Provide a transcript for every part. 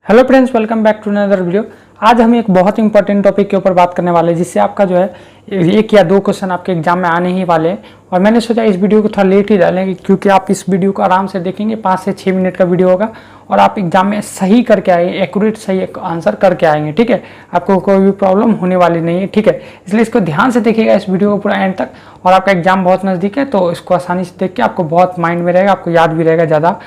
Hello friends, welcome back to another video. आज हम एक बहुत इंपॉर्टेंट टॉपिक के ऊपर बात करने वाले हैं जिससे आपका जो है एक या दो क्वेश्चन आपके एग्जाम में आने ही वाले हैं। और मैंने सोचा इस वीडियो को थोड़ा लेट ही डालेंगे क्योंकि आप इस वीडियो को आराम से देखेंगे, 5 से 6 मिनट का वीडियो होगा और आप एग्जाम में सही करके आएंगे, एक्यूरेट सही आंसर करके आएंगे। ठीक है, आपको कोई भी प्रॉब्लम होने वाली नहीं है। ठीक है, इसलिए इसको ध्यान से देखिएगा इस वीडियो को पूरा एंड तक। और आपका एग्जाम बहुत नज़दीक है तो इसको आसानी से देख के आपको बहुत माइंड में रहेगा, आपको याद भी रहेगा, ज़्यादा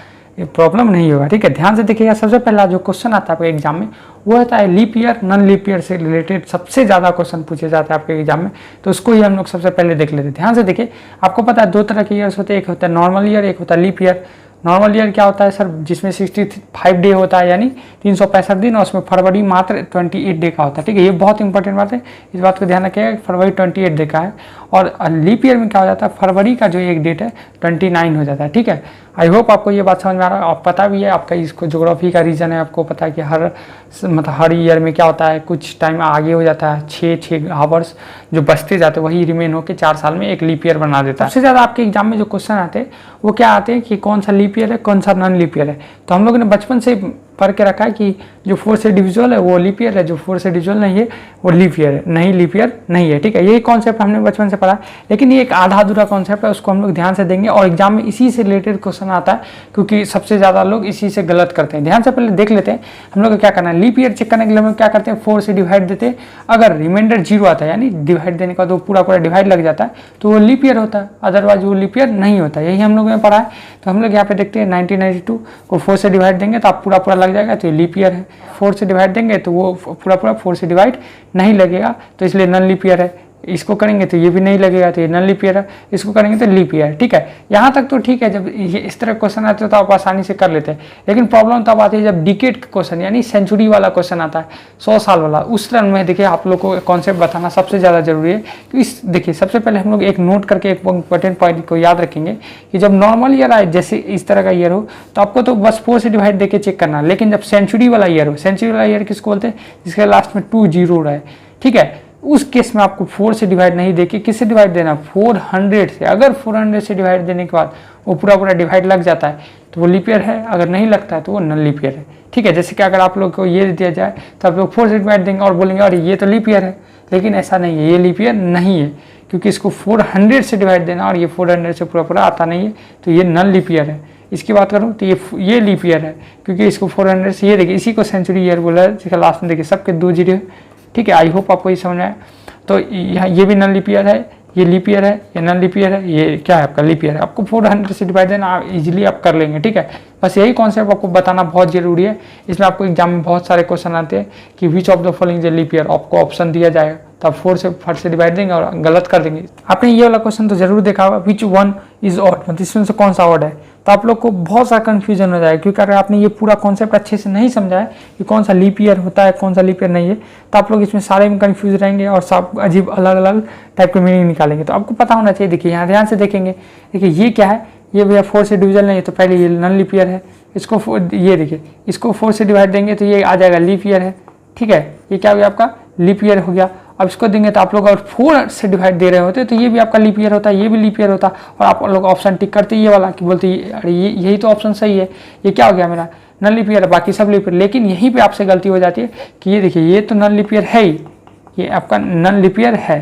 प्रॉब्लम नहीं होगा। ठीक है, ध्यान से देखिएगा। सबसे पहला जो क्वेश्चन आता है आपके एग्जाम में वो होता है leap year, non leap year से रिलेटेड सबसे ज़्यादा क्वेश्चन पूछे जाते हैं आपके एग्जाम में, तो उसको ही हम लोग सबसे पहले देख लेते हैं। ध्यान से देखिए, आपको पता है दो तरह के ईयर्स होते हैं, एक होता है नॉर्मल ईयर, एक होता है लीप ईयर। नॉर्मल ईयर क्या होता है सर, जिसमें 65 डे होता है यानी 365 दिन, और उसमें फरवरी मात्र 28 डे का होता है। ठीक है, ये बहुत इंपॉर्टेंट बात है, इस बात को ध्यान रखिएगा, फरवरी 28 डे का है। और लीप ईयर में क्या हो जाता है, फरवरी का जो एक डेट है 29 हो जाता है। ठीक है, आई होप आपको ये बात समझ में आ रहा है। आप पता भी है, आपका इसको ज्योग्राफी का रीजन है, आपको पता है कि हर ईयर में क्या होता है, कुछ टाइम आगे हो जाता है, 6 आवर्स जो बचते जाते हैं वही रिमेन होकर 4 साल में एक लीप ईयर बना देता है। सबसे ज़्यादा आपके एग्जाम में जो क्वेश्चन आते हैं वो क्या आते हैं कि कौन सा लीप ईयर है, कौन सा नॉन लीप ईयर है। तो हम लोगों ने बचपन से पढ़ के रखा है कि जो 4 से डिविजुअल है वो लीप ईयर है, जो 4 से डिविजुअल नहीं है वो लीप ईयर है, नहीं लीप ईयर नहीं है। ठीक है, यही कॉन्सेप्ट हमने बचपन से पढ़ा, लेकिन ये एक आधा अधूरा कॉन्सेप्ट है, उसको हम लोग ध्यान से देंगे। और एग्जाम में इसी से रिलेटेड क्वेश्चन आता है क्योंकि सबसे ज़्यादा लोग इसी से गलत करते हैं। ध्यान से पहले देख लेते हैं हम लोग को क्या करना है। लीप ईयर चेक करने के लिए हम लोग क्या करते हैं, 4 से डिवाइड देते हैं। अगर रिमाइंडर 0 आता है यानी डिवाइड देने का तो पूरा डिवाइड लग जाता है तो वो लीप ईयर होता है, अदरवाइज वो लीप ईयर नहीं होता। यही हम लोगों ने पढ़ा है। तो हम लोग यहाँ पे देखते हैं 1992 को 4 से डिवाइड देंगे तो आप पूरा लग जाएगा, तो ये लीप ईयर है। 4 से डिवाइड देंगे तो वो पूरा 4 से डिवाइड नहीं लगेगा, तो इसलिए नॉन लीप ईयर है। इसको करेंगे तो ये भी नहीं लगेगा, तो ये नॉन लीप ईयर है। इसको करेंगे तो लीप ईयर। ठीक है, यहाँ तक तो ठीक है। जब ये इस तरह क्वेश्चन आते हैं तो आप आसानी से कर लेते हैं, लेकिन प्रॉब्लम तब आती है जब डिकेड का क्वेश्चन यानी सेंचुरी वाला क्वेश्चन आता है, 100 साल वाला। उस तरह में देखिए आप लोग को कॉन्सेप्ट बताना सबसे ज़्यादा जरूरी है। तो इस देखिए सबसे पहले हम लोग एक नोट करके एक इंपॉर्टेंट पॉइंट को याद रखेंगे कि जब नॉर्मल ईयर आए, जैसे इस तरह का ईयर हो, तो आपको तो बस 4 से डिवाइड देके चेक करना। लेकिन जब सेंचुरी वाला ईयर हो, सेंचुरी वाला ईयर किसको बोलते हैं, जिसके लास्ट में 2 0 रहे। ठीक है, उस केस में आपको 4 से डिवाइड नहीं देके किससे डिवाइड देना, 400 से। अगर 400 से डिवाइड देने के बाद वो पूरा डिवाइड लग जाता है तो वो लीप ईयर है, अगर नहीं लगता है तो वो नॉन लीप ईयर है। ठीक है, जैसे कि अगर आप लोग को ये दिया जाए तो आप लोग 4 से डिवाइड देंगे और बोलेंगे अरे ये तो लीप ईयर है, लेकिन ऐसा नहीं है, ये लीप ईयर नहीं है क्योंकि इसको 400 से डिवाइड देना और ये 400 से पूरा आता नहीं है, तो ये नॉन लीप ईयर है। इसकी बात करूँ तो ये लीप ईयर है क्योंकि इसको 400 से, ये देखिए इसी को सेंचुरी ईयर बोला है, जिसका लास्ट में देखिए सबके 2 0 है। ठीक है, आई होप आपको ये समझ आया। तो यहाँ ये भी नॉन लीप ईयर है, ये लीप ईयर है, ये नॉन लीप ईयर है, ये क्या है आपका लीप ईयर है। आपको 400 से डिवाइड देना आप इजीली आप कर लेंगे। ठीक है, बस यही कॉन्सेप्ट आपको बताना बहुत जरूरी है। इसमें आपको एग्जाम में बहुत सारे क्वेश्चन आते हैं कि which of the following is leap year, आपको ऑप्शन दिया जाएगा तो आप 4 से डिवाइड देंगे और गलत कर देंगे। आपने ये वाला क्वेश्चन तो जरूर देखा होगा, विच वन इज ऑड, मतलब इसमें से कौन सा ऑड है। तो आप लोग को बहुत सारा कंफ्यूजन हो जाएगा क्योंकि अगर आपने ये पूरा कॉन्सेप्ट अच्छे से नहीं समझा है कि कौन सा लीप ईयर होता है, कौन सा लीप ईयर नहीं है, तो आप लोग इसमें सारे में कंफ्यूज रहेंगे और सब अजीब अलग अलग टाइप के मीनिंग निकालेंगे। तो आपको पता होना चाहिए। देखिए यहाँ ध्यान से देखेंगे, देखिए ये क्या है, ये भैया 4 से डिविजन नहीं है तो पहले ये नॉन लीप ईयर है। इसको ये देखिए, इसको 4 से डिवाइड देंगे तो ये आ जाएगा लीप ईयर है। ठीक है, ये क्या हो गया आपका लीप ईयर हो गया। अब इसको देंगे तो आप लोग अगर 4 से डिवाइड दे रहे होते तो ये भी आपका लीप ईयर होता, ये भी लीप ईयर होता, और आप लोग ऑप्शन टिक करते ये वाला कि बोलते अरे यही तो ऑप्शन सही है, ये क्या हो गया मेरा नॉन लीप ईयर है, बाकी सब लीप ईयर। लेकिन यहीं पे आपसे गलती हो जाती है कि ये देखिए ये तो नॉन लीप ईयर है ही, ये आपका नॉन लीप ईयर है।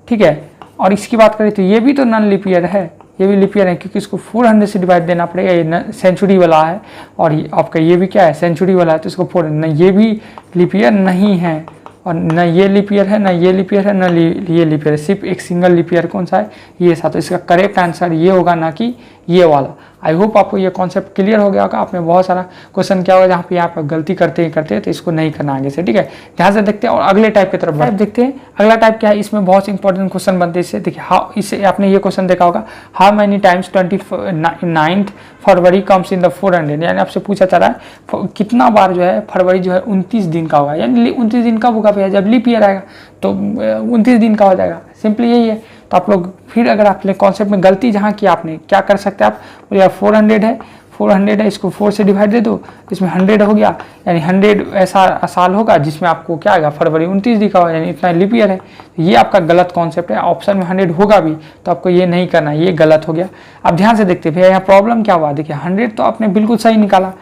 ठीक है, और इसकी बात करें तो ये भी तो नॉन लीप ईयर है, ये भी लीप ईयर है क्योंकि इसको 400 से डिवाइड देना पड़ेगा। ये सेंचुरी वाला है और ये आपका ये भी क्या है, सेंचुरी वाला है, तो इसको 4 न ये भी लीप ईयर नहीं है और न ये लीप ईयर है, न ये लीप ईयर है, न ये लीप ईयर है। सिर्फ एक सिंगल लीप ईयर कौन सा है, ये सा। तो इसका करेक्ट आंसर ये होगा, ना कि ये वाला। आई होप आपको ये कॉन्सेप्ट क्लियर हो गया होगा। आपने बहुत सारा क्वेश्चन क्या होगा जहाँ पे आप गलती करते हैं तो इसको नहीं करना आगे से। ठीक है, ध्यान से देखते हैं और अगले टाइप की तरफ देखते हैं। अगला टाइप क्या है, इसमें बहुत इंपॉर्टेंट क्वेश्चन बनते हैं इससे। देखिए इससे आपने ये क्वेश्चन देखा होगा, how many times 29 February comes in the 400, यानी आपसे पूछा जा रहा है कितना बार जो है फरवरी जो है 29 दिन का होगा। यानी 29 दिन कब होगा भैया, जब लीप ईयर आएगा तो 29 दिन का हो जाएगा, सिंपली यही है। तो आप लोग फिर अगर आपने कॉन्सेप्ट में गलती जहाँ की आपने क्या कर सकते हैं, आप बोलिए 400 है, इसको 4 से डिवाइड दे दो, इसमें 100 हो गया, यानी 100 ऐसा साल होगा जिसमें आपको क्या आएगा, फरवरी 29 दिखा होगा, यानी इतना लीप ईयर है। ये आपका गलत कॉन्सेप्ट है। ऑप्शन में 100 होगा भी तो आपको ये नहीं करना, ये गलत हो गया। अब ध्यान से देखते भैया यहाँ प्रॉब्लम क्या हुआ। देखिए 100 तो आपने बिल्कुल सही निकाला,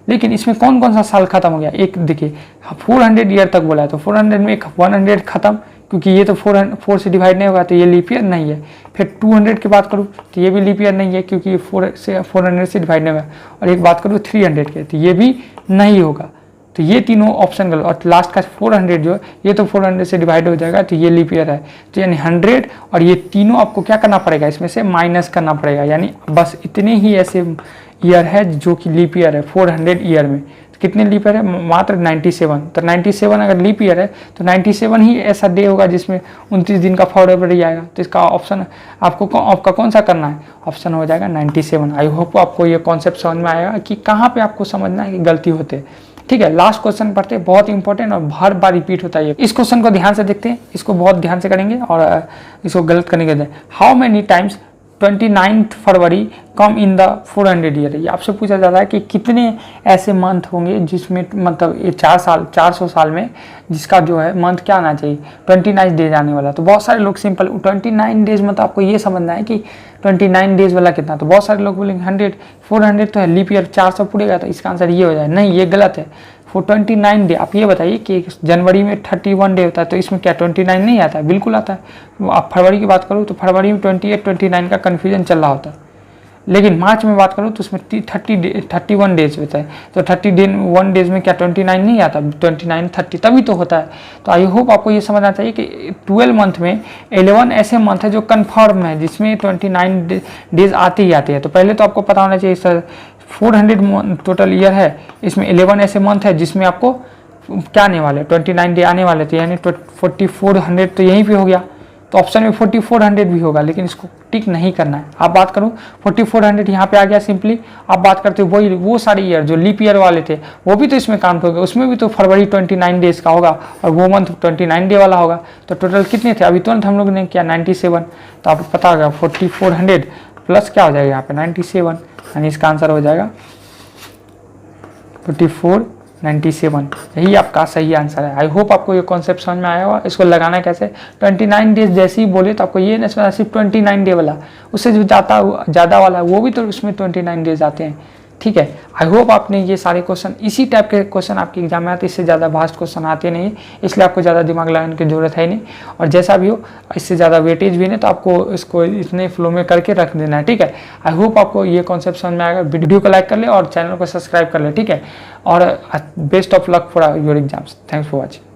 लेकिन इसमें कौन कौन सा साल खत्म हो गया, एक देखिए 400 ईयर तक बोला है, तो 400 में एक 100 खत्म, क्योंकि ये तो 4 से डिवाइड नहीं होगा, तो ये लीप ईयर नहीं है। फिर 200 की बात करूँ तो ये भी लीप ईयर नहीं है, क्योंकि 400 से डिवाइड नहीं होगा। और एक बात करूँ 300 के, तो ये भी नहीं होगा। तो ये तीनों ऑप्शन गलत। और लास्ट का 400 जो है, ये तो 400 से डिवाइड हो जाएगा, तो ये लीप ईयर है। तो यानी 100 और ये तीनों आपको क्या करना पड़ेगा, इसमें से माइनस करना पड़ेगा। यानी बस इतने ही ऐसे ईयर है जो कि लीप ईयर है 400 ईयर में। तो कितने लीप ईयर है, मात्र 97। तो 97 अगर लीप ईयर है तो 97 ही ऐसा डे होगा जिसमें 29 दिन का फरवरी आएगा। तो इसका ऑप्शन आपका कौन सा करना है, ऑप्शन हो जाएगा 97। आई होप आपको ये कॉन्सेप्ट समझ में आएगा कि कहाँ पे आपको समझना है कि गलती होते है। ठीक है, लास्ट क्वेश्चन पढ़ते हैं, बहुत इंपॉर्टेंट और हर बार रिपीट होता है। इस क्वेश्चन को ध्यान से देखते हैं, इसको बहुत ध्यान से करेंगे और इसको गलत करने के। How many times 29 February come in the 400 year. ये आपसे पूछा जाता है कि कितने ऐसे मंथ होंगे जिसमें मतलब ये 400 साल में जिसका जो है मंथ क्या आना चाहिए, 29 डेज आने वाला। तो बहुत सारे लोग सिंपल 29 डेज मतलब आपको ये समझना है कि 29 डेज वाला कितना। तो बहुत सारे लोग बोलेंगे 100, 400 तो है, लीप ईयर 400 पूरेगा, तो इसका आंसर ये हो जाए। नहीं, ये गलत है। 29 डे, आप ये बताइए कि जनवरी में 31 डे होता है, तो इसमें क्या 29 नहीं आता है, बिल्कुल आता है। आप फरवरी की बात करूँ तो फरवरी में 28, 29 का कन्फ्यूजन चल रहा होता है। लेकिन मार्च में बात करूँ तो उसमें 31 डेज होता है। तो 31 डेज में क्या 29 नहीं आता, 29, 30 तभी तो होता है। तो आई होप आपको ये समझना चाहिए कि 12 मंथ में 11 ऐसे मंथ है जो कन्फर्म है, जिसमें 29 डेज आते ही आते हैं। तो पहले तो आपको पता होना चाहिए सर 400 टोटल ईयर है, इसमें 11 ऐसे मंथ है जिसमें आपको क्या आने वाले 29 डे आने वाले थे, यानी 4400 तो यहीं पे हो गया। तो ऑप्शन में 4400 भी होगा, लेकिन इसको टिक नहीं करना है। आप बात करूँ 4400 यहाँ पे आ गया सिंपली। आप बात करते हो वही वो सारे ईयर जो लीप ईयर वाले थे वो भी तो इसमें काउंट हो गए, उसमें भी तो फरवरी 29 डेज का होगा और वो मंथ 29 डे वाला होगा। तो टोटल कितने थे, अभी तुरंत हम लोग ने किया 97। तो आपको पता होगा 4400 प्लस क्या हो जाएगा यहाँ पे 97, यानी इसका आंसर हो जाएगा 4497। यही आपका सही आंसर है। आई होप आपको ये कॉन्सेप्ट समझ में आया होगा। इसको लगाना कैसे, 29 डेज जैसे ही बोले तो आपको ये नहीं समझना सिर्फ 29 डे वाला, उससे जो ज़्यादा वाला वो भी तो उसमें 29 डेज आते हैं। ठीक है, आई होप आपने ये सारे क्वेश्चन, इसी टाइप के क्वेश्चन आपके एग्जाम में आते हैं, इससे ज़्यादा वास्ट क्वेश्चन आते नहीं, इसलिए आपको ज़्यादा दिमाग लगाने की जरूरत है नहीं। और जैसा भी हो इससे ज़्यादा वेटेज भी नहीं, तो आपको इसको इतने फ्लो में करके रख देना है। ठीक है, आई होप आपको ये कॉन्सेप्ट समझ में आएगा। वीडियो को लाइक कर ले और चैनल को सब्सक्राइब कर ले। ठीक है, और best of luck for your exams. Thanks for watching.